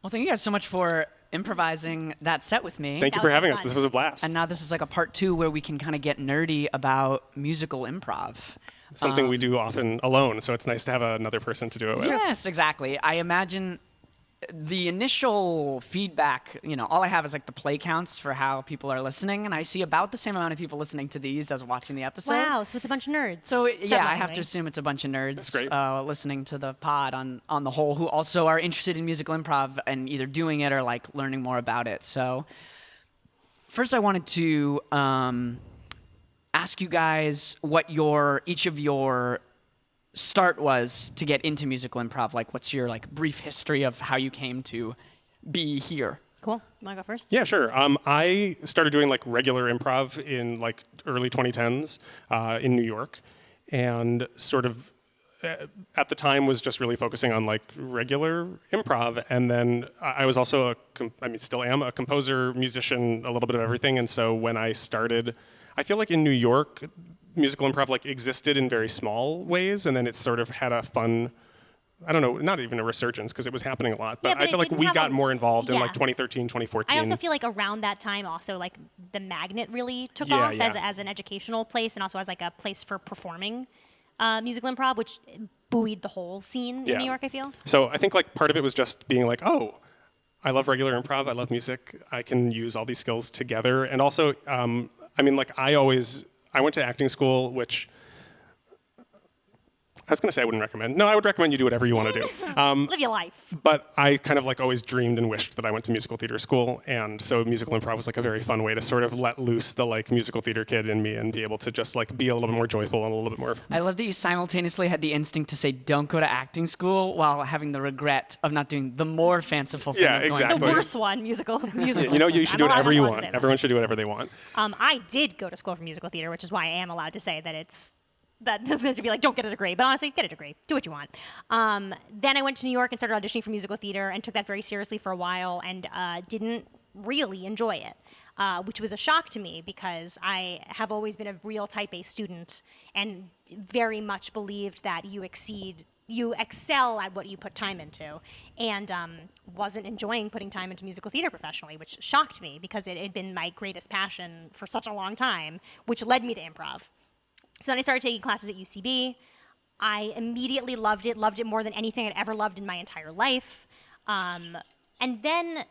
Well, thank you guys so much for improvising that set with me. Thank you for having us. This was a blast. And now this is like a part 2 where we can kind of get nerdy about musical improv. Something we do often alone, so it's nice to have another person to do it with. Yes, exactly. I imagine the initial feedback, all I have is like the play counts for how people are listening, and I see about the same amount of people listening to these as watching the episode. Wow, so it's a bunch of nerds. So yeah, I have to assume it's a bunch of nerds listening to the pod on the whole, who also are interested in musical improv and either doing it or like learning more about it. So first I wanted to ask you guys what each of your start was to get into musical improv. Like, what's your like brief history of how you came to be here? Cool. You want to go first? Yeah, sure. I started doing like regular improv in like early 2010s in New York, and sort of at the time was just really focusing on like regular improv. And then I was also still am a composer, musician, a little bit of everything. And so when I started, I feel like in New York, musical improv like existed in very small ways, and then it sort of had a fun, I don't know, not even a resurgence because it was happening a lot, but I feel like we got more involved in like 2013, 2014. I also feel like around that time also like the Magnet really took off as an educational place, and also as like a place for performing musical improv, which buoyed the whole scene in New York, I feel. So I think like part of it was just being like, oh, I love regular improv, I love music, I can use all these skills together. And also, I went to acting school, which I was going to say I wouldn't recommend. No, I would recommend you do whatever you want to do. Live your life. But I kind of like always dreamed and wished that I went to musical theater school, and so musical improv was like a very fun way to sort of let loose the like musical theater kid in me and be able to just like be a little bit more joyful and a little bit more. I love that you simultaneously had the instinct to say don't go to acting school while having the regret of not doing the more fanciful thing. Yeah, exactly. The worst one, musical. You should do whatever you want. Everyone should do whatever they want. I did go to school for musical theater, which is why I am allowed to say that it's to be like, don't get a degree, but honestly, get a degree, do what you want. Then I went to New York and started auditioning for musical theater and took that very seriously for a while and didn't really enjoy it, which was a shock to me because I have always been a real type A student and very much believed that you excel at what you put time into, and wasn't enjoying putting time into musical theater professionally, which shocked me because it had been my greatest passion for such a long time, which led me to improv. So then I started taking classes at UCB. I immediately loved it more than anything I'd ever loved in my entire life. And then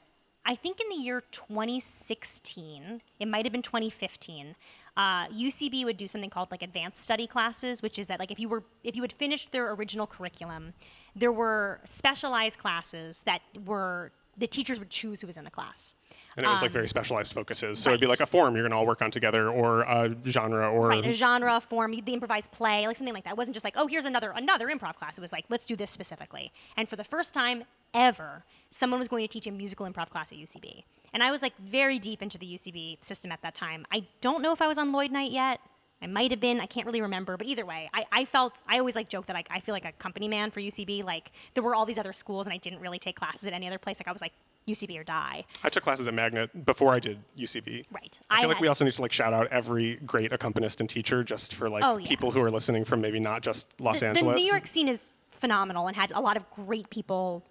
I think in the year 2016, it might have been 2015, UCB would do something called like advanced study classes, which is that like if you had finished their original curriculum, there were specialized classes that were the teachers would choose who was in the class. And it was like very specialized focuses. So it'd be like a form you're going to all work on together, or a genre, or a genre, a form, the improvised play, like something like that. It wasn't just like, oh, here's another improv class. It was like, let's do this specifically. And for the first time ever, someone was going to teach a musical improv class at UCB. And I was like very deep into the UCB system at that time. I don't know if I was on Lloyd Night yet. I might have been. I can't really remember. But either way, I always like joke that I feel like a company man for UCB. Like there were all these other schools and I didn't really take classes at any other place. Like I was like, UCB or die. I took classes at Magnet before I did UCB. Right. I feel like we also need to like shout out every great accompanist and teacher just for like people who are listening from maybe not just Los Angeles. The New York scene is phenomenal and had a lot of great people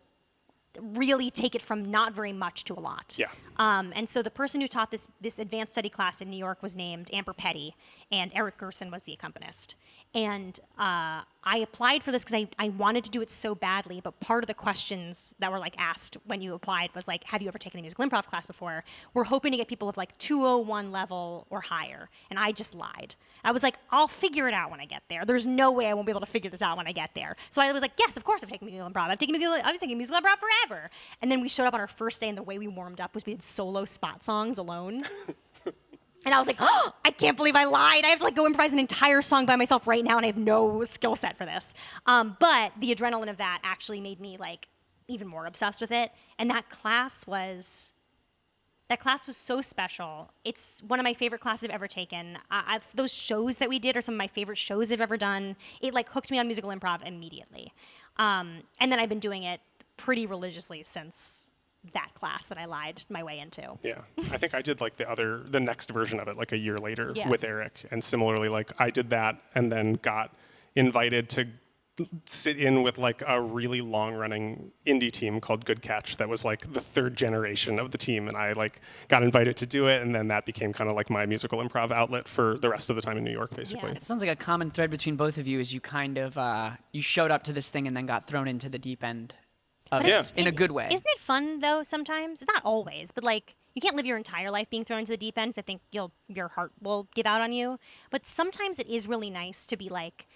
really take it from not very much to a lot. Yeah. And so the person who taught this advanced study class in New York was named Amber Petty, and Eric Gerson was the accompanist. And I applied for this because I wanted to do it so badly, but part of the questions that were like asked when you applied was like, have you ever taken a musical improv class before? We're hoping to get people of like 201 level or higher. And I just lied. I was like, I'll figure it out when I get there. There's no way I won't be able to figure this out when I get there. So I was like, yes, of course I've taken musical improv. I've been taking musical improv forever. And then we showed up on our first day, and the way we warmed up was we did solo spot songs alone. And I was like, oh, I can't believe I lied. I have to like go improvise an entire song by myself right now, and I have no skill set for this. But the adrenaline of that actually made me like even more obsessed with it. And that class was so special. It's one of my favorite classes I've ever taken. Those shows that we did are some of my favorite shows I've ever done. It like hooked me on musical improv immediately. And then I've been doing it pretty religiously since that class that I lied my way into. Yeah, I think I did like the next version of it like a year later with Eric, and similarly like I did that and then got invited to sit in with like a really long running indie team called Good Catch that was like the third generation of the team, and I like got invited to do it, and then that became kind of like my musical improv outlet for the rest of the time in New York, basically. It sounds like a common thread between both of you is you kind of you showed up to this thing and then got thrown into the deep end of it in a good way. Isn't it fun though sometimes? Not always, but like you can't live your entire life being thrown into the deep end 'cause I think your heart will give out on you. But sometimes it is really nice to be like,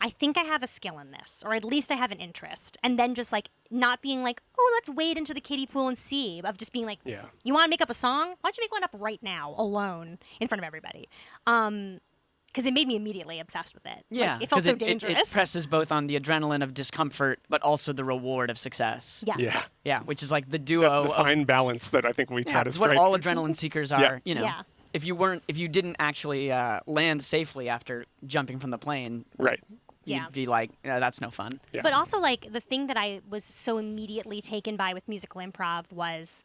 I think I have a skill in this, or at least I have an interest. And then just like not being like, oh, let's wade into the kiddie pool and see. Of just being like, you want to make up a song? Why don't you make one up right now, alone, in front of everybody? Because it made me immediately obsessed with it. Yeah, like, it felt so dangerous. It presses both on the adrenaline of discomfort, but also the reward of success. Yes. Yeah, which is like the duo. That's the fine balance that I think we try to it's strike. what all adrenaline seekers are. You know, Yeah. if you didn't actually land safely after jumping from the plane, Right. you'd be like, that's no fun. Yeah. But also, like, the thing that I was so immediately taken by with musical improv was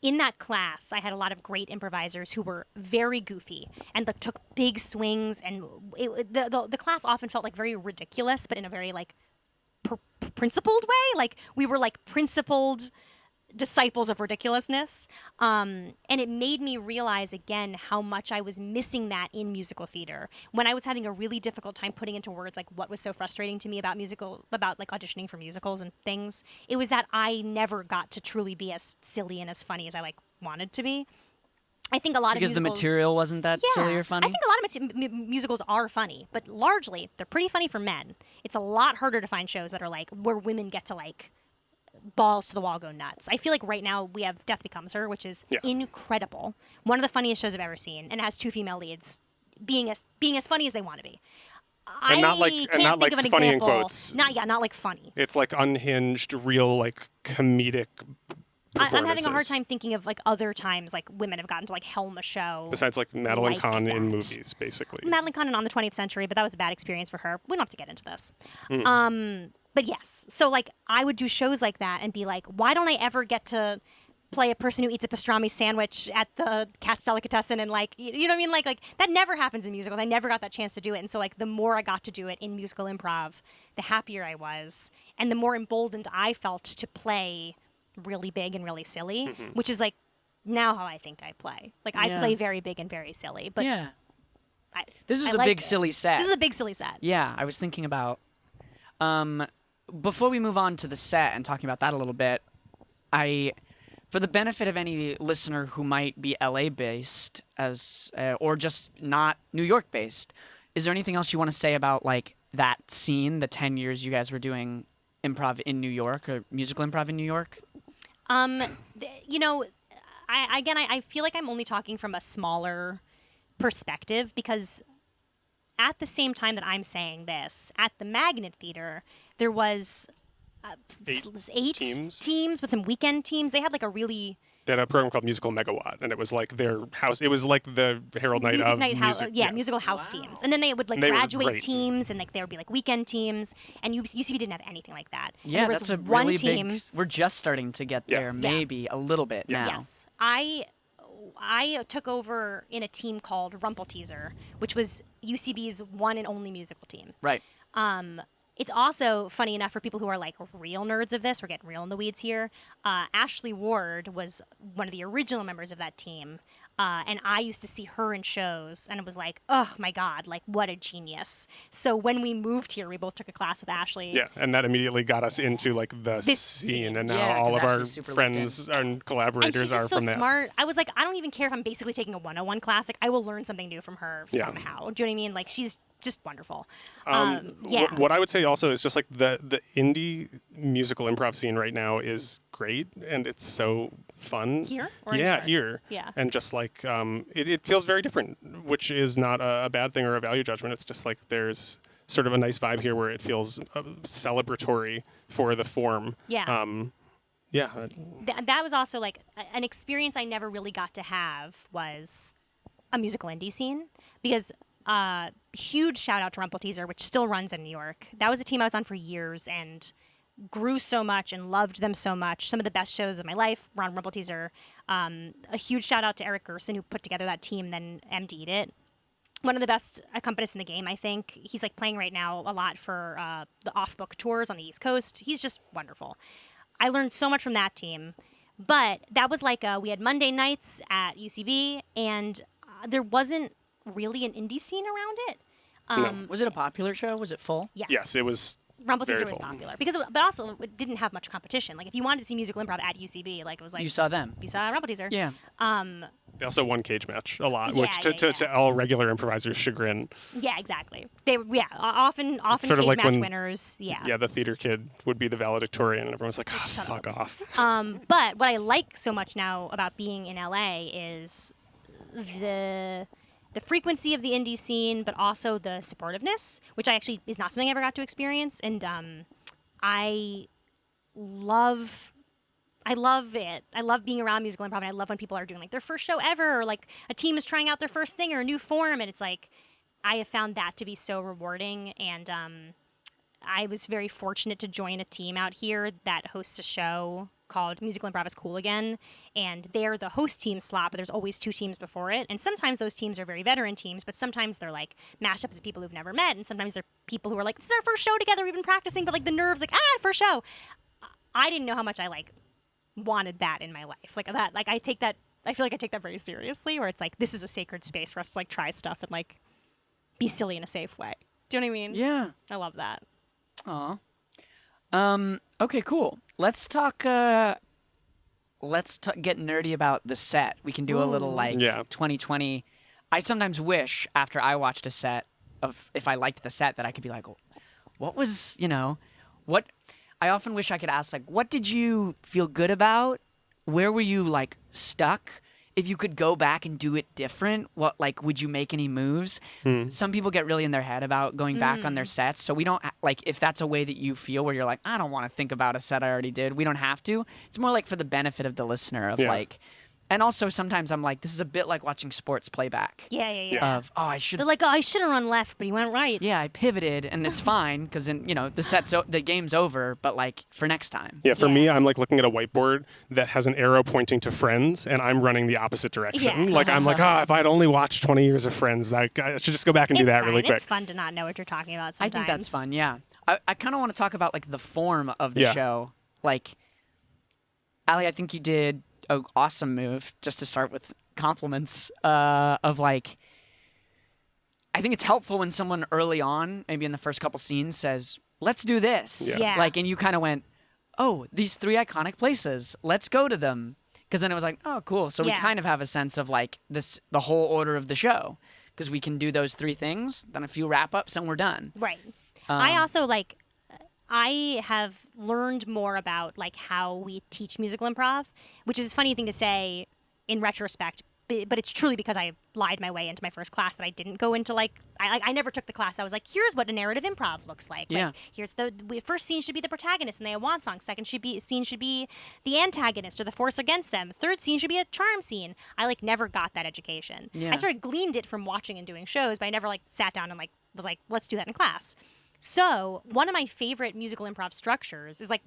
in that class, I had a lot of great improvisers who were very goofy and like, took big swings. And the class often felt like very ridiculous, but in a very, like, principled way. Like, we were, like, principled disciples of ridiculousness. And it made me realize again how much I was missing that in musical theater. When I was having a really difficult time putting into words like what was so frustrating to me about like auditioning for musicals and things, it was that I never got to truly be as silly and as funny as I like wanted to be. I think a lot of musicals... Because the material wasn't that silly or funny? I think a lot of musicals are funny, but largely they're pretty funny for men. It's a lot harder to find shows that are like where women get to like balls to the wall, go nuts. I feel like right now we have Death Becomes Her, which is incredible. One of the funniest shows I've ever seen, and it has two female leads being as funny as they want to be. And not like funny in quotes. Not like funny. It's like unhinged, real like comedic performances. I'm having a hard time thinking of like other times like women have gotten to like helm a show. Besides like Madeline like Kahn in that. movies, basically. Madeline Kahn in On the 20th Century, but that was a bad experience for her. We don't have to get into this. But yes, so like I would do shows like that and be like, why don't I ever get to play a person who eats a pastrami sandwich at the Cat's Delicatessen and like, you know what I mean? Like that never happens in musicals. I never got that chance to do it. And so like the more I got to do it in musical improv, the happier I was and the more emboldened I felt to play really big and really silly, which is like now how I think I play. Like I play very big and very silly, but this was I a big liked it. silly set. This is a big silly set. Yeah, I was thinking about before we move on to the set and talking about that a little bit, for the benefit of any listener who might be LA based or just not New York based, is there anything else you want to say about like that scene, the 10 years you guys were doing improv in New York or musical improv in New York? You know, I feel like I'm only talking from a smaller perspective because at the same time that I'm saying this, at the Magnet Theater, there was eight teams with some weekend teams. They had like a really... They had a program called Musical Megawatt, and it was like their house. It was like the Herald Night of music. Musical house teams. And then they would like graduate teams, and like there would be like weekend teams. And UCB didn't have anything like that. Yeah, that's a really team. big... We're just starting to get there, maybe a little bit now. Yes. I took over in a team called Rumpelteazer, which was UCB's one and only musical team. Right. It's also funny enough for people who are like real nerds of this. We're getting real in the weeds here. Ashley Ward was one of the original members of that team. And I used to see her in shows, and it was like, oh my God, like what a genius. So when we moved here, we both took a class with Ashley. Yeah, and that immediately got us into like this scene, and now all of our friends and collaborators and she's are so from that. Smart. I was like, I don't even care if I'm basically taking a 101 class. Like, I will learn something new from her somehow. Do you know what I mean? Like, she's just wonderful. What I would say also is just like the indie musical improv scene right now is great, and it's so fun. Here? Here. Yeah. And just like it feels very different, which is not a bad thing or a value judgment. It's just like there's sort of a nice vibe here where it feels celebratory for the form. Yeah. That was also like an experience I never really got to have was a musical indie scene because huge shout out to Rumpelteazer, which still runs in New York. That was a team I was on for years and grew so much and loved them so much. Some of the best shows of my life were on Rumpelteazer. A huge shout out to Eric Gerson, who put together that team, then MD'd it. one of the best accompanists in the game, I think. He's like playing right now a lot for the off-book tours on the East Coast. He's just wonderful. I learned so much from that team. But that was like we had Monday nights at UCB, and there wasn't really an indie scene around it. No. Was it a popular show? Was it full? Yes. Yes, it was. Rumble Teaser very was full. popular but also it didn't have much competition. Like if you wanted to see musical improv at UCB, like it was like You saw them. you saw Rumble Teaser. Yeah. They also won cage match a lot, Yeah, which to all regular improvisers' chagrin. Yeah, exactly. They often Sort of cage like match when- winners. Yeah. Yeah, the theater kid would be the valedictorian, and everyone's like, oh, Shut fuck up. off. But what I like so much now about being in LA is the frequency of the indie scene, but also the supportiveness, which I actually is not something I ever got to experience, and I love it. I love being around musical improv, and I love when people are doing like their first show ever, or like a team is trying out their first thing or a new form, and it's like I have found that to be so rewarding. And I was very fortunate to join a team out here that hosts a show called Musical Improv is Cool Again, and they're the host team slot, but there's always 2 teams before it, and sometimes those teams are very veteran teams, but sometimes they're like mashups of people who've never met, and sometimes they're people who are like, this is our first show together, we've been practicing, but like the nerves, like, first show. I didn't know how much I like wanted that in my life, like that, like I feel like I take that very seriously, where it's like, this is a sacred space for us to like try stuff and like be silly in a safe way. Do you know what I mean? Yeah. I love that. Aw. Okay, cool. Let's talk. Get nerdy about the set. We can do a little like 2020. I sometimes wish after I watched a set of if I liked the set that I could be like, what was what? I often wish I could ask like, what did you feel good about? Where were you like stuck? If you could go back and do it different, what like would you make any moves? Some people get really in their head about going back on their sets, so we don't like if that's a way that you feel where you're like, I don't want to think about a set I already did. We don't have to. It's more like for the benefit of the listener of like. And also sometimes I'm like, this is a bit like watching sports playback. Yeah. Of I should. They're like, I should have run left, but he went right. Yeah, I pivoted, and it's fine because the game's over. But like for next time. Yeah, for me, I'm like looking at a whiteboard that has an arrow pointing to Friends, and I'm running the opposite direction. Yeah. Like I'm like, if I'd only watched 20 years of Friends, I should just go back and do that really quick. It's fun to not know what you're talking about sometimes. I think that's fun. Yeah, I kind of want to talk about like the form of the show. Like, Allie, I think you did an awesome move just to start with compliments of like. I think it's helpful when someone early on, maybe in the first couple scenes, says, "Let's do this." Yeah. Like, and you kind of went, "Oh, these 3 iconic places. Let's go to them." Because then it was like, "Oh, cool." So we kind of have a sense of like the whole order of the show, because we can do those 3 things, then a few wrap ups, and we're done. Right. I also like. I have learned more about like how we teach musical improv, which is a funny thing to say in retrospect, but it's truly because I lied my way into my first class that I didn't go into like I never took the class that was like, here's what a narrative improv looks like. Yeah. Like, here's the first scene should be the protagonist and they have want song. Second scene should be the antagonist or the force against them. Third scene should be a charm scene. I like never got that education. Yeah. I sort of gleaned it from watching and doing shows, but I never like sat down and like was like, let's do that in class. So one of my favorite musical improv structures is like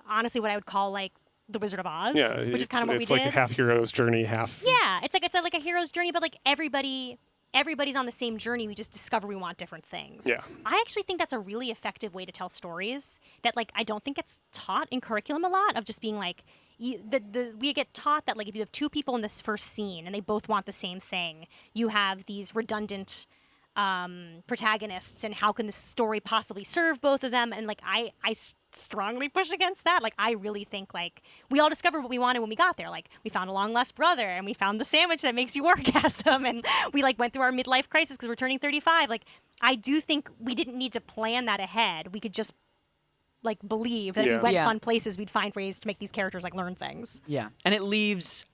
honestly what I would call like the Wizard of Oz, Yeah, which is kind of what we it's did. like a half hero's journey, half. Yeah, it's like a hero's journey, but like everybody's on the same journey. We just discover we want different things. Yeah. I actually think that's a really effective way to tell stories that like I don't think gets taught in curriculum a lot, of just being like we get taught that like if you have 2 people in this first scene and they both want the same thing, you have these redundant protagonists, and how can the story possibly serve both of them? And like I strongly push against that. Like I really think like we all discovered what we wanted when we got there. Like we found a long lost brother, and we found the sandwich that makes you orgasm, and we like went through our midlife crisis because we're turning 35. Like I do think we didn't need to plan that ahead. We could just like believe that if we went fun places, we'd find ways to make these characters like learn things. Yeah, and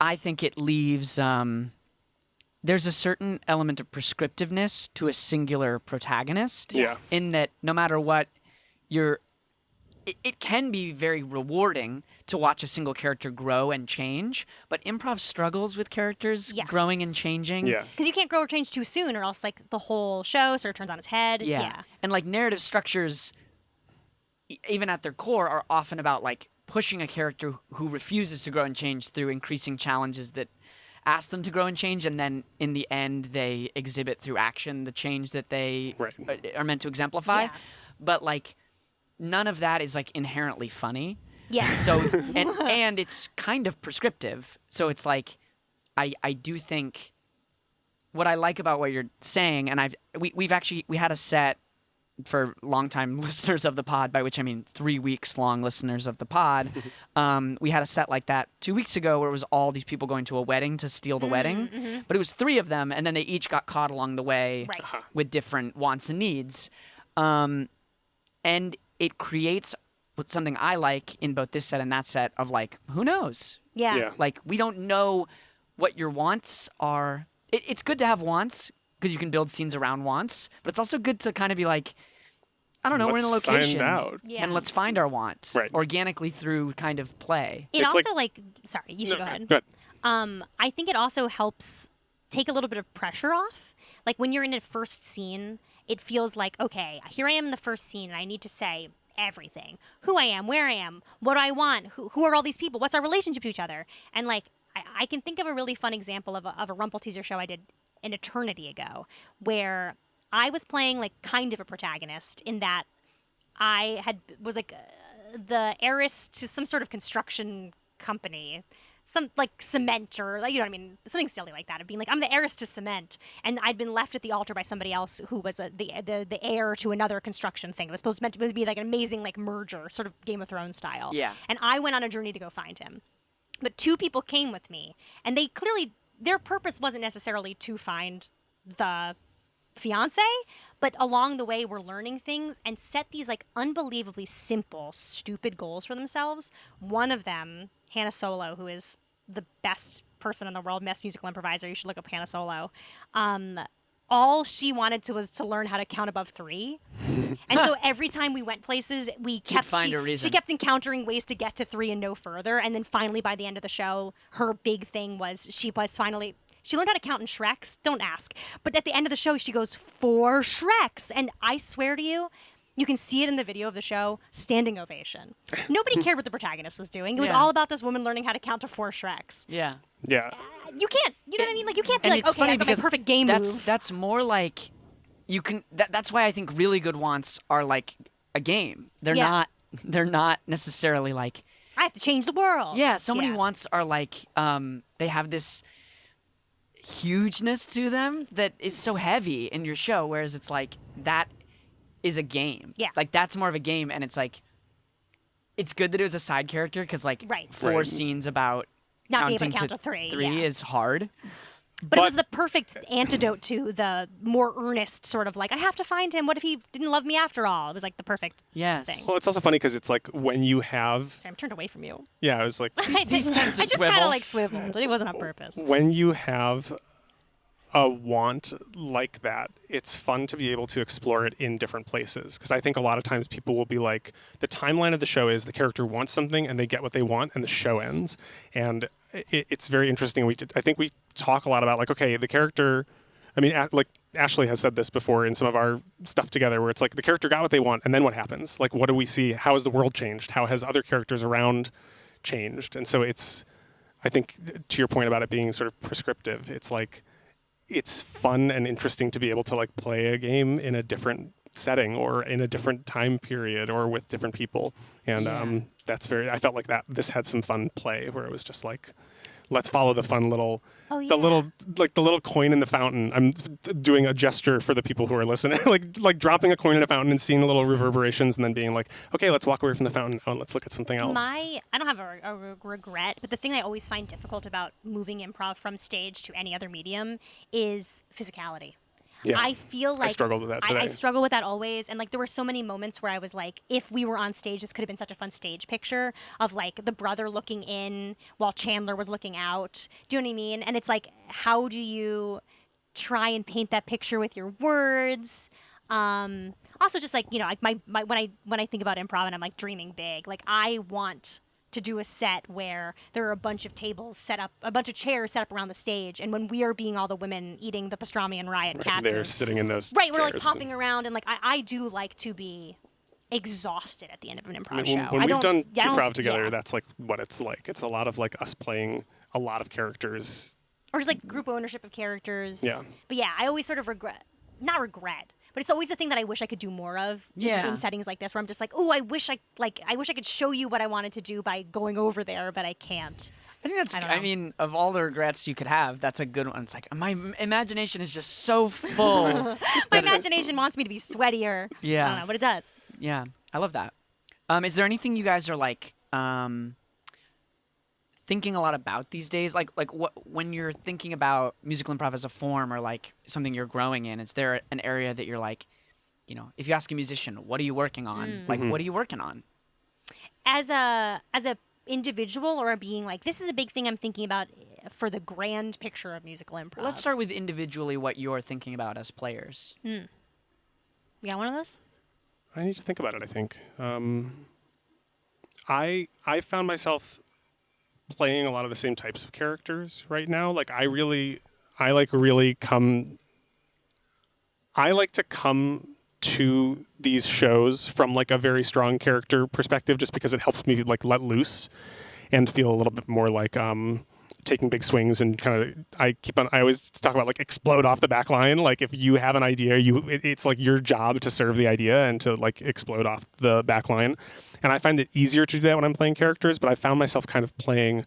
I think it leaves. There's a certain element of prescriptiveness to a singular protagonist. Yes. In that no matter what, it can be very rewarding to watch a single character grow and change, but improv struggles with characters growing and changing. Yeah. Because you can't grow or change too soon, or else like the whole show sort of turns on its head. Yeah. And like narrative structures, even at their core, are often about like pushing a character who refuses to grow and change through increasing challenges that ask them to grow and change, and then in the end they exhibit through action the change that they are meant to exemplify. Yeah. But like none of that is like inherently funny. Yeah. So and it's kind of prescriptive. So it's like I do think what I like about what you're saying, and we had a set for longtime listeners of the pod, by which I mean 3 weeks long listeners of the pod. We had a set like that 2 weeks ago where it was all these people going to a wedding to steal the wedding. But it was 3 of them, and then they each got caught along the way with different wants and needs. And it creates something I like in both this set and that set of like, who knows? Yeah. Like, we don't know what your wants are. It's good to have wants because you can build scenes around wants, but it's also good to kind of be like, I don't know, we're in a location, and let's find our want organically through kind of play. It also sorry, you should go ahead. Go ahead. I think it also helps take a little bit of pressure off. Like when you're in a first scene, it feels like, okay, here I am in the first scene, and I need to say everything: who I am, where I am, what do I want, who are all these people, what's our relationship to each other, and like I can think of a really fun example of a Rumple teaser show I did an eternity ago, where I was playing like kind of a protagonist in that I was like the heiress to some sort of construction company, some like cement or like, you know what I mean, something silly like that. Of being like, I'm the heiress to cement, and I'd been left at the altar by somebody else who was the heir to another construction thing. It was supposed to be like an amazing like merger, sort of Game of Thrones style. Yeah. And I went on a journey to go find him, but 2 people came with me, and they clearly, their purpose wasn't necessarily to find the fiance, but along the way we're learning things and set these like unbelievably simple, stupid goals for themselves. One of them, Hannah Solo, who is the best person in the world, best musical improviser. You should look up Hannah Solo. All she wanted was to learn how to count above 3. And so every time we went places, she kept encountering ways to get to 3 and no further. And then finally, by the end of the show, her big thing was she learned how to count in Shreks. Don't ask. But at the end of the show, she goes, 4 Shreks. And I swear to you, you can see it in the video of the show, standing ovation. Nobody cared what the protagonist was doing. It was all about this woman learning how to count to 4 Shreks. Yeah. Yeah. You can't, you know what I mean? Like, you can't be And like, it's okay, funny I've got my because perfect game move. That's more like you can. That's why I think really good wants are like a game. They're not necessarily like I have to change the world. Yeah, so many wants are like they have this hugeness to them that is so heavy in your show, whereas it's like that is a game. Yeah. Like that's more of a game, and it's like it's good that it was a side character because like 4 scenes about not being counting able to count to 3 is hard. But it was the perfect antidote to the more earnest sort of like, I have to find him. What if he didn't love me after all? It was like the perfect thing. Well, it's also funny because it's like when you have... Sorry, I'm turned away from you. Yeah, I was like... I just kind of like swiveled. It wasn't on purpose. When you have a want like that, it's fun to be able to explore it in different places. Because I think a lot of times people will be like, the timeline of the show is the character wants something and they get what they want and the show ends. And it's very interesting. I think we talk a lot about like, okay, the character, I mean, like Ashley has said this before in some of our stuff together where it's like the character got what they want and then what happens? Like, what do we see? How has the world changed? How has other characters around changed? And so it's, I think to your point about it being sort of prescriptive, it's like, it's fun and interesting to be able to like play a game in a different setting or in a different time period or with different people. And that's I felt like that this had some fun play where it was just like, let's follow the fun little, the little coin in the fountain. I'm doing a gesture for the people who are listening, like dropping a coin in a fountain and seeing the little reverberations and then being like, okay, let's walk away from the fountain now and let's look at something else. I don't have a regret, but the thing I always find difficult about moving improv from stage to any other medium is physicality. Yeah. I feel like I struggled with that today. I struggle with that always. And like there were so many moments where I was like, if we were on stage, this could have been such a fun stage picture of like the brother looking in while Chandler was looking out. Do you know what I mean? And it's like, how do you try and paint that picture with your words? Also just like, you know, like when I think about improv and I'm like dreaming big, like I want to do a set where there are a bunch of tables set up, a bunch of chairs set up around the stage, and when we are being all the women eating the pastrami and rye and katsu, they're sitting in those we're like chairs. popping around, and like I do like to be exhausted at the end of an improv show. When we've done improv together, that's like what it's like. It's a lot of like us playing a lot of characters or just like group ownership of characters. Yeah. But yeah, I always sort of not regret, but it's always a thing that I wish I could do more of in settings like this, where I'm just like, oh, I wish I could show you what I wanted to do by going over there, but I can't. I think that's, I mean, of all the regrets you could have, that's a good one. It's like, my imagination is just so full. My imagination wants me to be sweatier. Yeah. I don't know, but it does. Yeah, I love that. Is there anything you guys are like thinking a lot about these days? Like what, when you're thinking about musical improv as a form or like something you're growing in, is there an area that you're like, you know, if you ask a musician, what are you working on? Like, what are you working on? As a individual, or being like, this is a big thing I'm thinking about for the grand picture of musical improv? Let's start with individually what you're thinking about as players. You got one of those? I need to think about it, I think. I found myself playing a lot of the same types of characters right now. Like I like to come to these shows from like a very strong character perspective, just because it helps me like let loose and feel a little bit more like taking big swings, and kind of I always talk about like explode off the back line. Like if you have an idea, it's like your job to serve the idea and to like explode off the back line. And I find it easier to do that when I'm playing characters, but I found myself kind of playing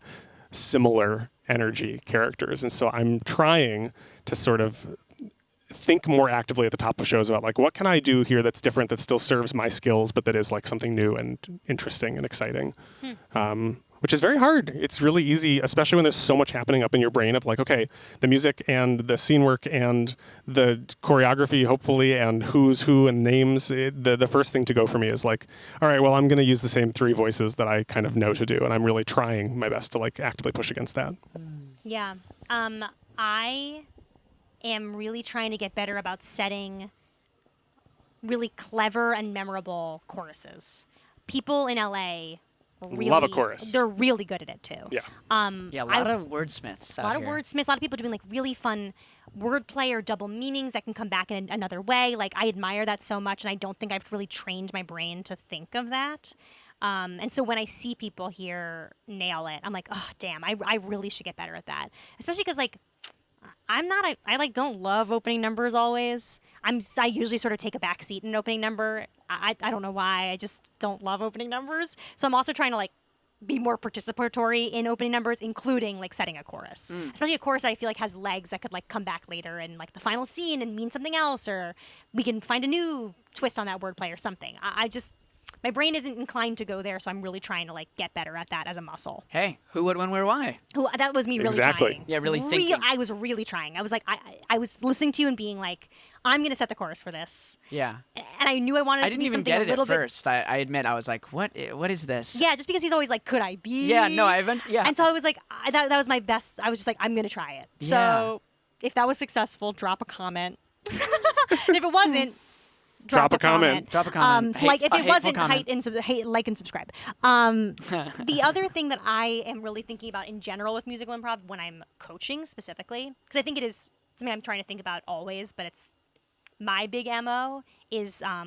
similar energy characters. And so I'm trying to sort of think more actively at the top of shows about like, what can I do here that's different, that still serves my skills, but that is like something new and interesting and exciting. Which is very hard. It's really easy, especially when there's so much happening up in your brain of like, okay, the music and the scene work and the choreography, hopefully, and who's who and names. The first thing to go for me is like, all right, well, I'm going to use the same 3 voices that I kind of know to do. And I'm really trying my best to like actively push against that. Yeah. I am really trying to get better about setting really clever and memorable choruses. People in LA really love a chorus. They're really good at it too. Yeah. Yeah, a lot of wordsmiths. A lot of wordsmiths. A lot of people doing like really fun wordplay or double meanings that can come back in another way. Like I admire that so much, and I don't think I've really trained my brain to think of that. And so when I see people here nail it, I'm like, oh damn, I really should get better at that. Especially because like I like don't love opening numbers always. I usually sort of take a back seat in an opening number. I don't know why. I just don't love opening numbers. So I'm also trying to like be more participatory in opening numbers, including like setting a chorus. Especially a chorus that I feel like has legs that could like come back later in like the final scene and mean something else, or we can find a new twist on that wordplay or something. I just my brain isn't inclined to go there, so I'm really trying to like get better at that as a muscle. Hey, who, what, when, where, why? That was me really Exactly. trying. Yeah, really thinking. I was really trying. I was like, I was listening to you and being like, I'm going to set the chorus for this. Yeah. And I knew I wanted it to be something a little bit. I didn't even get it at first. I admit, I was like, what is this? Yeah, just because he's always like, could I be? Yeah, no, I eventually, yeah. And so I was like, that was my best. I was just like, I'm going to try it. Yeah. So if that was successful, drop a comment. And if it wasn't, drop a comment. Drop a comment. Like if it wasn't, comment. like and subscribe. The other thing that I am really thinking about in general with musical improv when I'm coaching specifically, because I think it is something I'm trying to think about always, but it's my big MO is I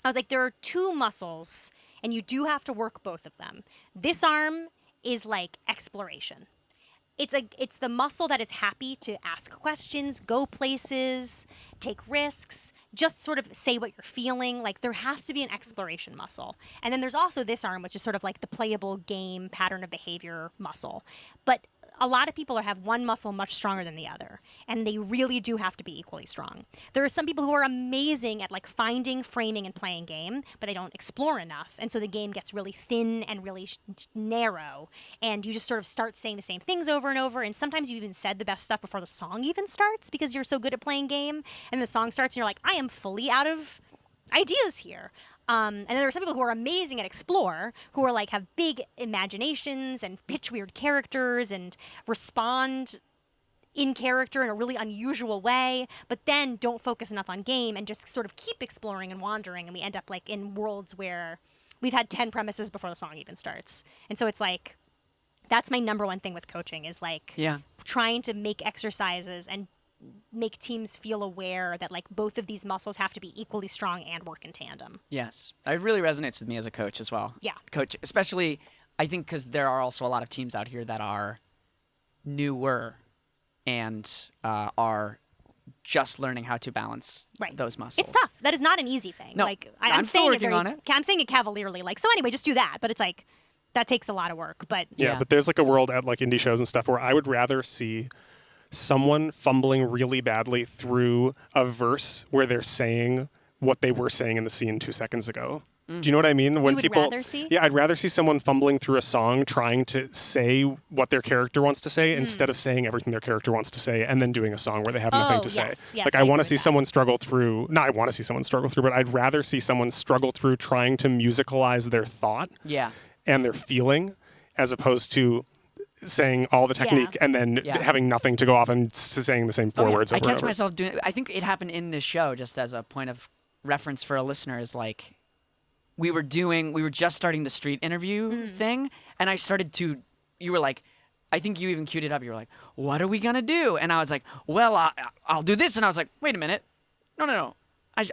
was like, there are 2 muscles and you do have to work both of them. This arm is like exploration. It's the muscle that is happy to ask questions, go places, take risks, just sort of say what you're feeling. Like there has to be an exploration muscle. And then there's also this arm, which is sort of like the playable game pattern of behavior muscle. But a lot of people have one muscle much stronger than the other, and they really do have to be equally strong. There are some people who are amazing at like finding, framing, and playing game, but they don't explore enough, and so the game gets really thin and really narrow, and you just sort of start saying the same things over and over, and sometimes you even said the best stuff before the song even starts because you're so good at playing game, and the song starts and you're like, I am fully out of ideas here. And then there are some people who are amazing at explore, who are like have big imaginations and pitch weird characters and respond in character in a really unusual way, but then don't focus enough on game and just sort of keep exploring and wandering, and we end up like in worlds where we've had 10 premises before the song even starts. And so it's like that's my number one thing with coaching is like trying to make exercises and make teams feel aware that like both of these muscles have to be equally strong and work in tandem. Yes. It really resonates with me as a coach as well. Yeah. Coach, especially I think because there are also a lot of teams out here that are newer and are just learning how to balance those muscles. It's tough. That is not an easy thing. No, like I'm still saying working on it. I'm saying it cavalierly. Like, so anyway, just do that. But it's like, that takes a lot of work. But Yeah, but there's like a world at like indie shows and stuff where I would rather see someone fumbling really badly through a verse where they're saying what they were saying in the scene 2 seconds ago. Do you know what I mean? When would rather see? Yeah, I'd rather see someone fumbling through a song trying to say what their character wants to say instead of saying everything their character wants to say and then doing a song where they have nothing to say. Yes, like I want to see someone struggle through, not I want to see someone struggle through, but I'd rather see someone struggle through trying to musicalize their thought and their feeling as opposed to saying all the technique and then having nothing to go off and saying the same four words over I and catch over. myself doing. I think it happened in this show, just as a point of reference for a listener, is like we were just starting the street interview thing, and I started to. You were like, I think you even queued it up. You were like, "What are we gonna do?" And I was like, "Well, I'll do this." And I was like, "Wait a minute, no.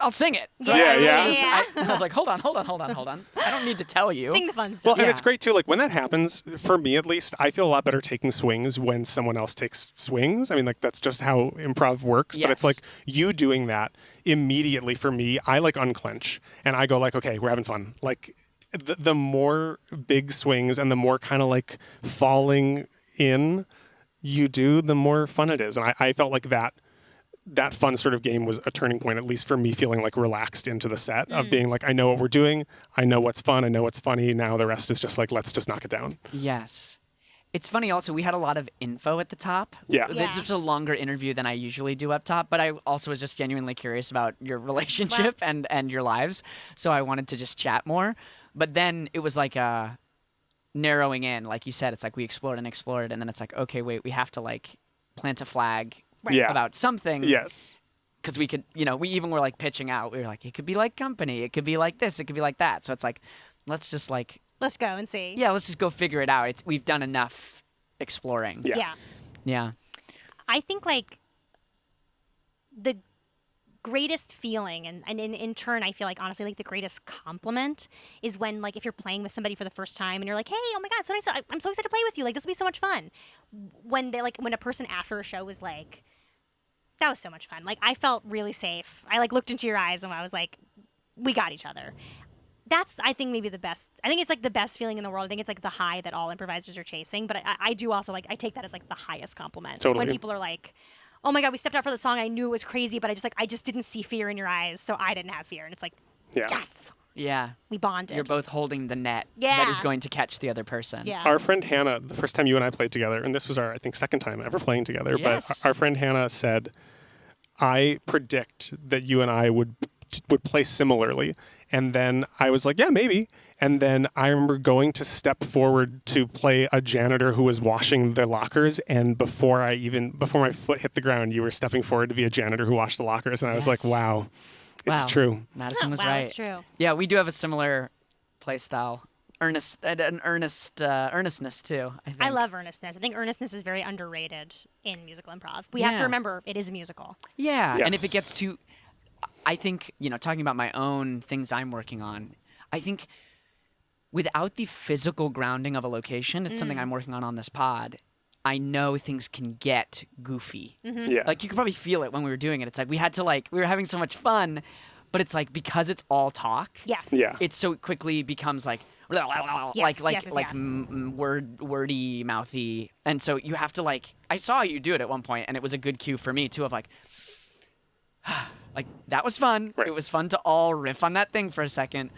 I'll sing it." So I was like, hold on. I don't need to tell you. Sing the fun stuff. Well, and it's great too. Like when that happens, for me at least, I feel a lot better taking swings when someone else takes swings. I mean, like that's just how improv works. But it's like you doing that immediately for me. I like unclench and I go like, okay, we're having fun. Like the more big swings and the more kind of like falling in you do, the more fun it is. And I felt like that fun sort of game was a turning point, at least for me, feeling like relaxed into the set of being like, I know what we're doing. I know what's fun. I know what's funny. Now the rest is just like, let's just knock it down. Yes. It's funny also, we had a lot of info at the top. Yeah. This was a longer interview than I usually do up top, but I also was just genuinely curious about your relationship and your lives. So I wanted to just chat more. But then it was like narrowing in, like you said, it's like we explored, and then it's like, okay, wait, we have to like plant a flag about something. Yes. Because we could, we even were like pitching out. We were like, it could be like company. It could be like this. It could be like that. So it's like, let's just like. Let's go and see. Yeah, let's just go figure it out. We've done enough exploring. Yeah. I think like the greatest feeling and in turn I feel like honestly like the greatest compliment is when like if you're playing with somebody for the first time and you're like, hey, oh my god, so nice, I'm so excited to play with you, like this will be so much fun. When a person after a show was like, that was so much fun, like I felt really safe. I like looked into your eyes and I was like, we got each other. That's, I think, maybe the best. I think it's like the best feeling in the world. I think it's like the high that all improvisers are chasing. But I do also like, I take that as like the highest compliment. Totally. When people are like, oh my god, we stepped out for the song. I knew it was crazy, but I just didn't see fear in your eyes, so I didn't have fear. And it's like, yes. Yeah. We bonded. You're both holding the net that is going to catch the other person. Yeah. Our friend Hannah, the first time you and I played together, and this was our, I think, second time ever playing together, but our friend Hannah said, I predict that you and I would play similarly. And then I was like, yeah, maybe. And then I remember going to step forward to play a janitor who was washing the lockers. And before my foot hit the ground, you were stepping forward to be a janitor who washed the lockers. And I was like, wow, it's true. Madison was wow, right. It's true. Yeah, we do have a similar play style. Earnestness too. I think. I love earnestness. I think earnestness is very underrated in musical improv. We have to remember it is a musical. Yeah, yes. And if it gets too, I think, talking about my own things I'm working on, I think without the physical grounding of a location, it's something I'm working on this pod, I know things can get goofy. Mm-hmm. Yeah. Like you could probably feel it when we were doing it. It's like we were having so much fun, but it's like because it's all talk. Yes. Yeah. It so quickly becomes like wordy, mouthy, and so you have to like. I saw you do it at one point, and it was a good cue for me too. Of like, like that was fun. Right. It was fun to all riff on that thing for a second,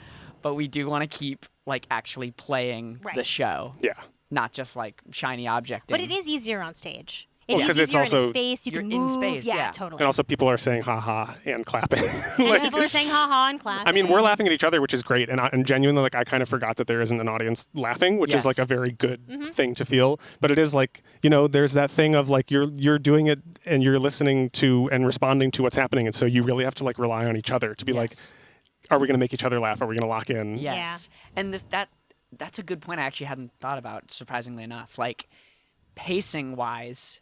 but we do want to keep like actually playing the show. Yeah. Not just like shiny object. But it is easier on stage. Well, It 'cause is it's easier also- in a space. You You're can in move. space, yeah. Totally. And also people are saying ha-ha and clapping. And Like, people are saying ha-ha and clapping. I mean, we're laughing at each other, which is great. And genuinely, like, I kind of forgot that there isn't an audience laughing, which is like a very good thing to feel. But it is like, there's that thing of like, you're doing it and you're listening to and responding to what's happening. And so you really have to like rely on each other to be like, are we going to make each other laugh? Are we going to lock in? Yes. Yeah. And that's a good point I actually hadn't thought about, surprisingly enough. Like, pacing-wise,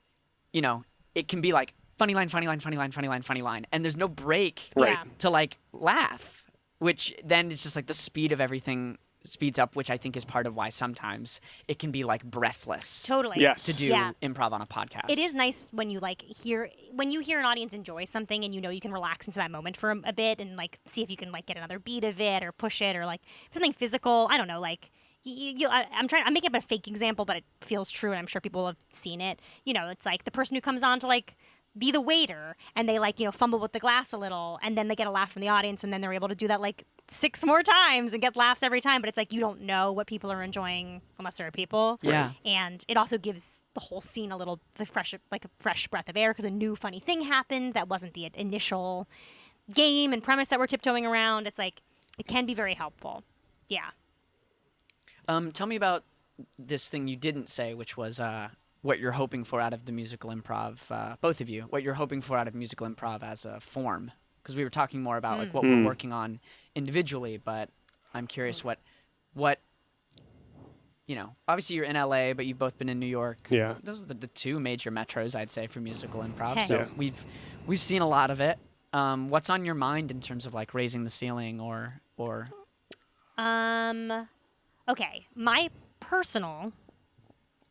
it can be like funny line, funny line, funny line, funny line, funny line, and there's no break Right. to like laugh, which then it's just like the speed of everything speeds up, which I think is part of why sometimes it can be like breathless. Totally. Yes. To do Yeah. improv on a podcast. It is nice when you hear an audience enjoy something and you can relax into that moment for a bit and see if you can get another beat of it or push it or something physical. I don't know, I'm making up a fake example, but it feels true and I'm sure people have seen it. It's the person who comes on to be the waiter and they fumble with the glass a little and then they get a laugh from the audience and then they're able to do that 6 more times and get laughs every time, but it's you don't know what people are enjoying unless there are people. Yeah. And it also gives the whole scene a fresh breath of air because a new funny thing happened that wasn't the initial game and premise that we're tiptoeing around. It's it can be very helpful. Yeah. Tell me about this thing you didn't say, which was what you're hoping for out of the musical improv, both of you, what you're hoping for out of musical improv as a form. Because we were talking more about what we're working on individually, but I'm curious what obviously you're in LA, but you've both been in New York. Yeah. Those are the 2 major metros, I'd say, for musical improv. Hey. So Yeah. we've seen a lot of it. What's on your mind in terms of raising the ceiling or Okay, my personal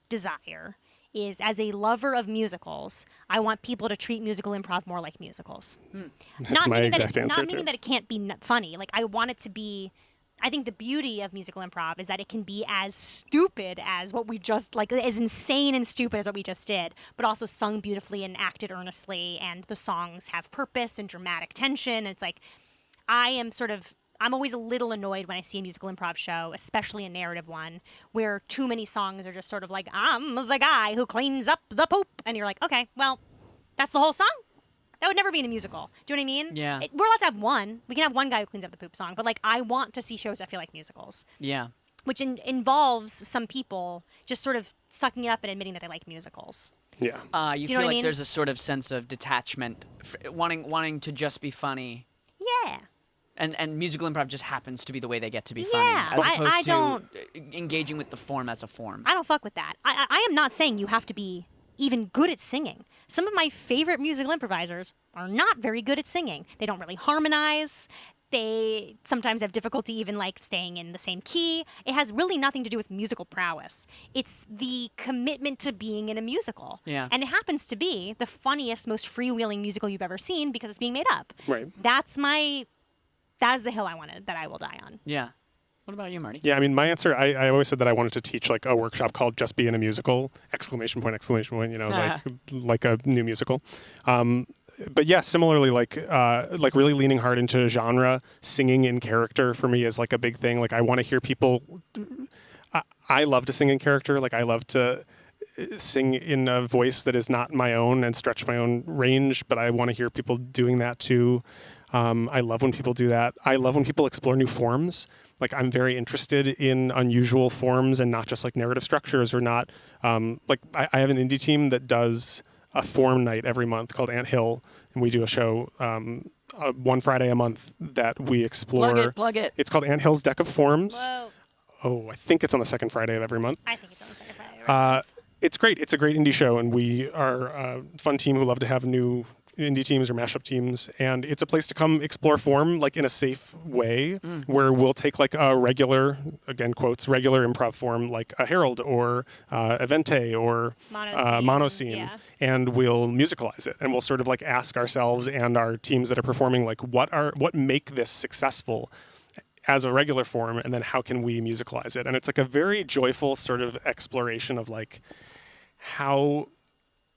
desire is, as a lover of musicals, I want people to treat musical improv more like musicals. That's my exact answer, Not meaning too. that it can't be funny. I want it to be. I think the beauty of musical improv is that it can be as stupid as what we just as insane and stupid as what we just did, but also sung beautifully and acted earnestly, and the songs have purpose and dramatic tension. It's I'm always a little annoyed when I see a musical improv show, especially a narrative one, where too many songs are just sort of I'm the guy who cleans up the poop. And you're okay, well, that's the whole song? That would never be in a musical. Do you know what I mean? Yeah. We're allowed to have one. We can have one guy who cleans up the poop song. But I want to see shows that feel like musicals, yeah. which involves some people just sort of sucking it up and admitting that they like musicals. Yeah. You Do you know feel what I mean? there's a sort of sense of detachment, wanting to just be funny. Yeah. And musical improv just happens to be the way they get to be Yeah, funny, as I opposed to don't- engaging with the form as a form. I don't fuck with that. I am not saying you have to be even good at singing. Some of my favorite musical improvisers are not very good at singing. They don't really harmonize. They sometimes have difficulty even staying in the same key. It has really nothing to do with musical prowess. It's the commitment to being in a musical. Yeah. And it happens to be the funniest, most freewheeling musical you've ever seen because it's being made up. Right. That is the hill that I will die on. Yeah. What about you, Marty? Yeah, I mean, my answer, I always said that I wanted to teach a workshop called Just Be in a Musical, ! Like a new musical. But yeah, similarly, really leaning hard into genre, singing in character for me is a big thing. I want to hear people, I love to sing in character. I love to sing in a voice that is not my own and stretch my own range, but I want to hear people doing that too. I love when people do that. I love when people explore new forms. I'm very interested in unusual forms and not just narrative structures or not. I have an indie team that does a form night every month called Ant Hill, and we do a show one Friday a month that we explore. Plug it. It's called Ant Hill's Deck of Forms. Whoa. Oh, I think it's on the second Friday of every month. I think it's on the second Friday. It's great. It's a great indie show, and we are a fun team who love to have new indie teams or mashup teams, and it's a place to come explore form in a safe way where we'll take a regular, again quotes, regular improv form like a Herald or Evente or Monoscene, yeah. and we'll musicalize it, and we'll sort of ask ourselves and our teams that are performing what make this successful as a regular form, and then how can we musicalize it? And it's a very joyful sort of exploration of how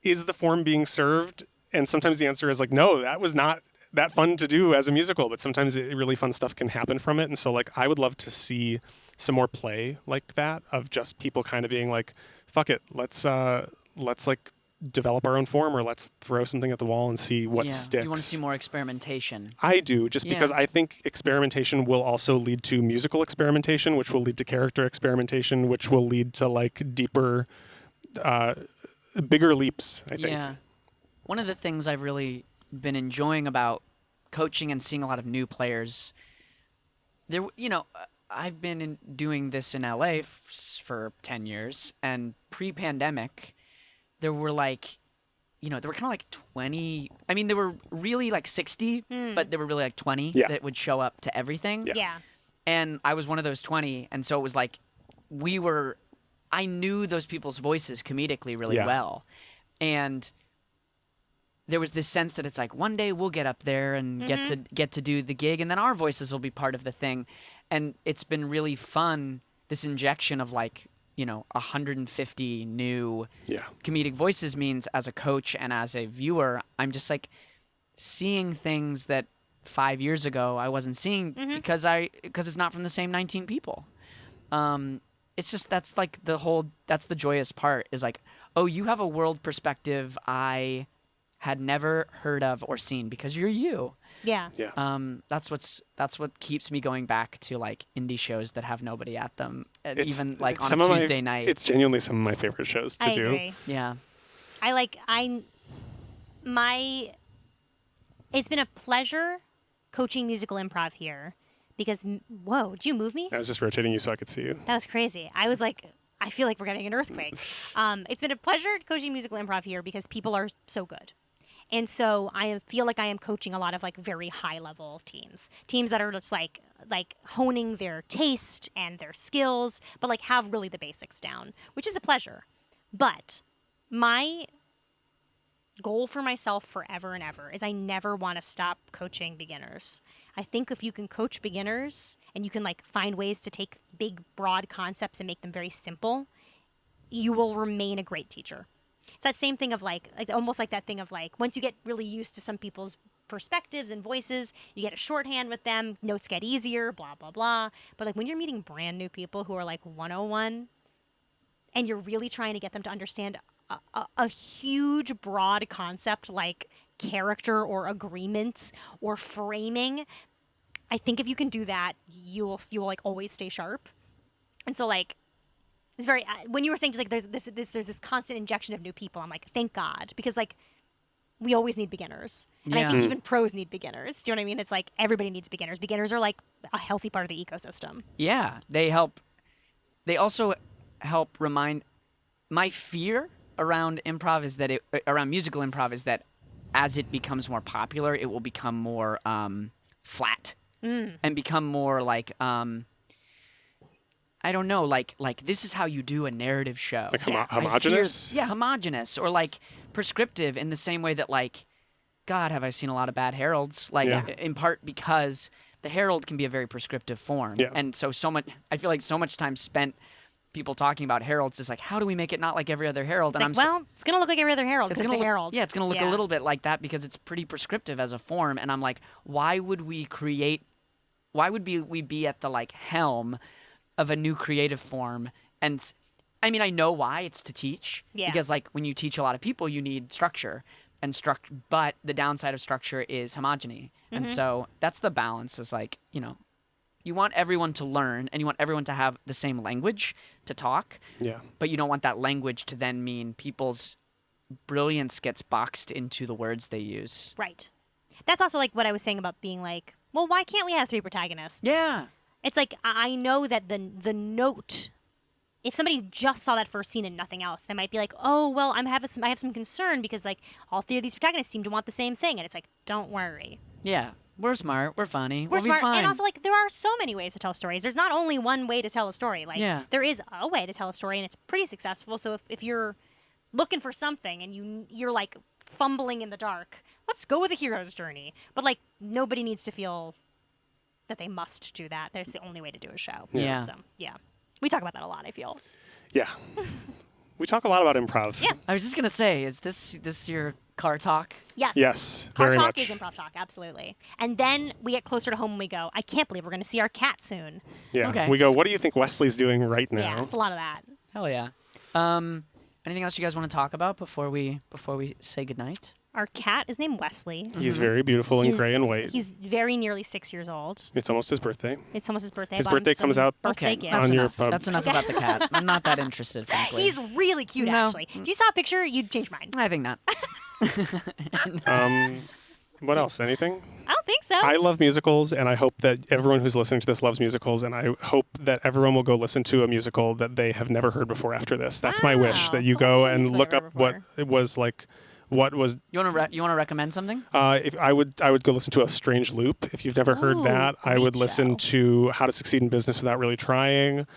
is the form being served? And sometimes the answer is no, that was not that fun to do as a musical, but sometimes really fun stuff can happen from it. And so I would love to see some more play like that of just people kind of being fuck it, let's develop our own form, or let's throw something at the wall and see what sticks. You want to see more experimentation. I do, just because I think experimentation will also lead to musical experimentation, which will lead to character experimentation, which will lead to deeper, bigger leaps, I think. Yeah. One of the things I've really been enjoying about coaching and seeing a lot of new players, I've been doing this in LA for 10 years, and pre-pandemic, there were there were kind of 20. I mean, there were really 60, but there were really 20 that would show up to everything. Yeah. Yeah. And I was one of those 20, and so it was like I knew those people's voices comedically really well. And there was this sense that it's like, one day we'll get up there and get to do the gig, and then our voices will be part of the thing. And it's been really fun, this injection of like, 150 new comedic voices means as a coach and as a viewer, I'm just like seeing things that 5 years ago I wasn't seeing because it's not from the same 19 people. It's just that's the joyous part is like, oh, you have a world perspective I had never heard of or seen because you're you. Yeah. That's what keeps me going back to like indie shows that have nobody at them, even like on a Tuesday night. It's genuinely some of my favorite shows to do. Agree. Yeah. It's been a pleasure coaching musical improv here because, whoa, did you move me? I was just rotating you so I could see you. That was crazy. I was like, I feel like we're getting an earthquake. It's been a pleasure coaching musical improv here because people are so good. And so I feel like I am coaching a lot of like very high level teams that are just like honing their taste and their skills, but like have really the basics down, which is a pleasure. But my goal for myself forever and ever is I never want to stop coaching beginners. I think if you can coach beginners and you can like find ways to take big, broad concepts and make them very simple, you will remain a great teacher. It's that same thing of like almost like that thing of like, once you get really used to some people's perspectives and voices, you get a shorthand with them, notes get easier, blah, blah, blah. But like when you're meeting brand new people who are like 101 and you're really trying to get them to understand a huge, broad concept like character or agreements or framing, I think if you can do that, you'll like always stay sharp. And so like, it's very, when you were saying just like there's this constant injection of new people, I'm like, thank God, because like we always need beginners. And I think even pros need beginners. Do you know what I mean? It's like everybody needs beginners. Beginners are like a healthy part of the ecosystem. Yeah, they also help remind, my fear around improv is that around musical improv is that as it becomes more popular, it will become more flat and become more like, I don't know, like this is how you do a narrative show. Like homogenous? Homogenous or like prescriptive in the same way that like, God, have I seen a lot of bad heralds? Like in part because the herald can be a very prescriptive form. Yeah. And so much, I feel like so much time spent people talking about heralds is like, how do we make it not like every other herald? It's and like, it's going to look like every other herald because it's a herald. Yeah, it's going to look a little bit like that because it's pretty prescriptive as a form. And I'm like, why would we be at the like helm of a new creative form? And I mean, I know why. It's to teach. Yeah. Because like when you teach a lot of people, you need structure but the downside of structure is homogeny. And so that's the balance is like, you want everyone to learn and you want everyone to have the same language to talk. Yeah. But you don't want that language to then mean people's brilliance gets boxed into the words they use. Right. That's also like what I was saying about being like, well, why can't we have 3 protagonists? Yeah. It's like, I know that the note, if somebody just saw that first scene and nothing else, they might be like, oh, well, I have some concern because like all 3 of these protagonists seem to want the same thing. And it's like, don't worry. Yeah. We're smart. We're funny. We're smart. Be fine. And also, like, there are so many ways to tell stories. There's not only one way to tell a story. Like, there is a way to tell a story, and it's pretty successful. So if you're looking for something and you're, like, fumbling in the dark, let's go with a hero's journey. But, like, nobody needs to feel that they must do that. That's the only way to do a show. Yeah. So, yeah. We talk about that a lot, I feel. Yeah. We talk a lot about improv. Yeah. I was just going to say, is this your car talk? Yes. Yes, Car very talk much. is improv talk, absolutely. And then we get closer to home and we go, I can't believe we're going to see our cat soon. Yeah. Okay. We go, what do you think Wesley's doing right now? Yeah, it's a lot of that. Hell yeah. Anything else you guys want to talk about before we say goodnight? Our cat is named Wesley. He's very beautiful in gray and white. He's very nearly 6 years old. It's almost his birthday. It's almost his birthday. His birthday comes out birthday gifts. on your pub. That's enough about the cat. I'm not that interested, frankly. He's really cute, actually. If you saw a picture, you'd change your mind. I think not. What else? Anything? I don't think so. I love musicals, and I hope that everyone who's listening to this loves musicals, and I hope that everyone will go listen to a musical that they have never heard before after this. That's my wish, that you go and look up what it was like. what was. You want to recommend something? If I would go listen to A Strange Loop. If you've never heard that, I would listen to How to Succeed in Business Without Really Trying.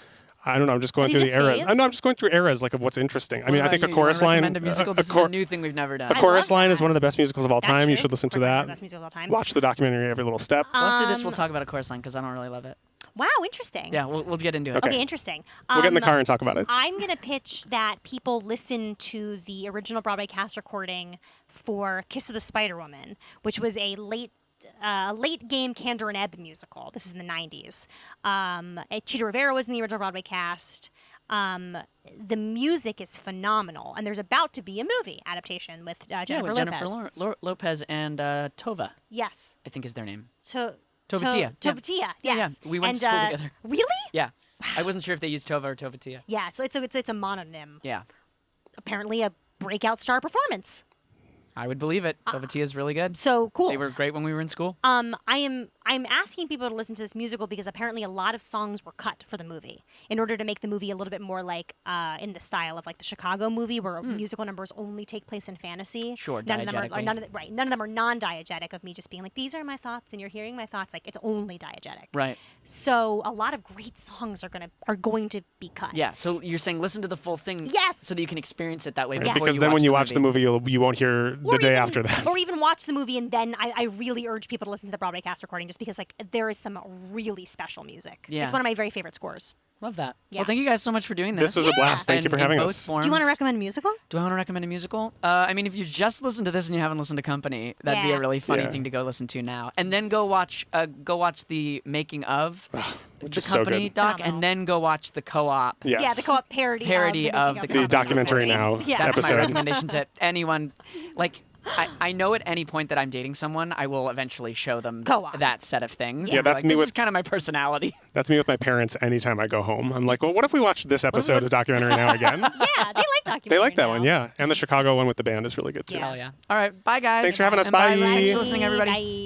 I don't know. I'm just going through the eras. I'm just going through eras like of what's interesting. I mean, I think A Chorus Line. A musical. This is a new thing we've never done. A Chorus Line is one of the best musicals of all time. True. You should listen to that. Best musical of all time. Watch the documentary Every Little Step. Well, after this, we'll talk about A Chorus Line because I don't really love it. Wow, interesting. Yeah, we'll get into it. Okay. Okay, interesting. We'll get in the car and talk about it. I'm going to pitch that people listen to the original Broadway cast recording for Kiss of the Spider Woman, which was a late game Candor and Ebb musical. This is in the 90s. Cheetah Rivera was in the original Broadway cast. The music is phenomenal, and there's about to be a movie adaptation with Jennifer Lopez. Jennifer Lopez and Tova, Yes. I think is their name. Tovatia. Yeah. Yes. Yeah, we went to school together. Really? Yeah. I wasn't sure if they used Tova or Tovatia. Yeah. So it's a mononym. Yeah. Apparently a breakout star performance. I would believe it. Tovatia is really good. So cool. They were great when we were in school. I'm asking people to listen to this musical because apparently a lot of songs were cut for the movie in order to make the movie a little bit more like in the style of like the Chicago movie, where musical numbers only take place in fantasy. Sure, none of them diegetically. none of them are non-diegetic of me just being like, these are my thoughts and you're hearing my thoughts. Like, it's only diegetic. Right. So a lot of great songs are going to be cut. Yeah. So you're saying listen to the full thing. Yes. So that you can experience it that way. Right, Before because you then watch when you the watch the movie, you won't hear the day after that. Or even watch the movie, and then I really urge people to listen to the Broadway cast recording, just because like there is some really special music. Yeah. It's one of my very favorite scores. Love that. Yeah. Well, thank you guys so much for doing this. This was a blast. Thank you for having in both us. Forms. Do you want to recommend a musical? Do I want to recommend a musical? I mean, if you just listened to this and you haven't listened to Company, that'd be Yeah. a really funny Yeah. thing to go listen to now. And then go watch the making of Which the is so Company good. doc, Phenomenal. and then go watch the co-op. Yes. Yeah, the co-op parody of Making the The documentary now Yeah. That's episode. my recommendation to anyone. Like, I know at any point that I'm dating someone, I will eventually show them Co-op. that set of things. Yeah, And be that's like, me this is with- kind of my personality. That's me with my parents anytime I go home. I'm like, well, what if we watched this episode of Documentary Now again? Yeah, they like documentary. They like that now. one, yeah. And the Chicago one with the band is really good too. Yeah. Hell yeah. All right. Bye, guys. Thanks for having us. And Bye. Thanks for listening, everybody. Bye.